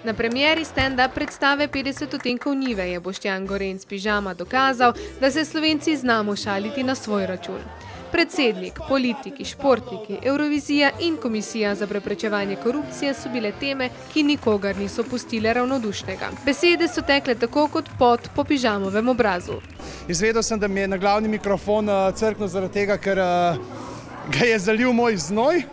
Na premieri stand-up predstave 50 odtenkov njive je Boštjan Gorenc Pižama dokazal, da se Slovenci znamo šaliti na svoj račun. Predsednik, politiki, športniki, Evrovizija in Komisija za preprečevanje korupcije so bile teme, ki nikogar niso pustile ravnodušnega. Besede so tekle tako kot pot po Pižamovem obrazu. Izvedel sem, da mi je na glavni mikrofon crknil zaradi tega, ker ga je zalil moj znoj.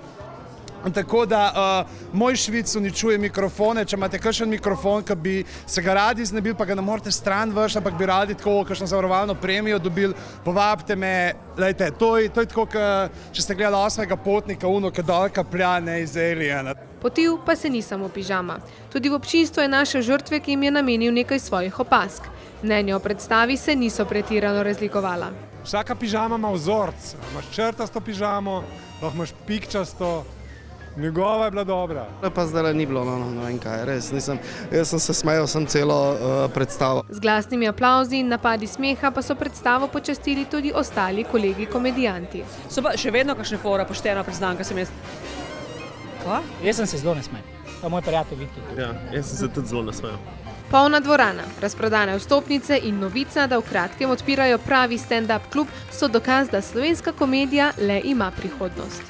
Tako da moj švic uničuje mikrofone. Če imate kakšen mikrofon, ki bi se ga radi znebili, pa ga ne morete stran vršiti, ampak bi radi tako kakšno zavarovalno premijo dobili, povabite me. Lejte, to je tako, če ste gledali 8. potnika, ki dol kaplja, ne iz Aliena. Potil pa se ni samo Pižama. Tudi v občinstvu je našel žrtve, ki jim je namenil nekaj svojih opask. Mnenja o predstavi se niso pretirano razlikovala. Vsaka pižama ima vzorc. Imaš črtasto pižamo, lahko imaš pikčasto. Njegova je bila dobra. Pa zdaj ni bilo, ne vem kaj, res nisem. Jaz sem se smejal, sem celo predstavo. Z glasnimi aplavzi in napadi smeha pa so predstavo počastili tudi ostali kolegi komedijanti. So pa še vedno kakšne fora, pošteno priznam, kaj sem jaz. Kva? Jaz sem se zelo nasmejal. Pa moj prijatelj Viki. Ja, jaz sem se tudi zelo nasmejal. Polna dvorana, razprodane vstopnice in novica, da v kratkem odpirajo pravi stand-up klub, so dokaz, da slovenska komedija le ima prihodnost.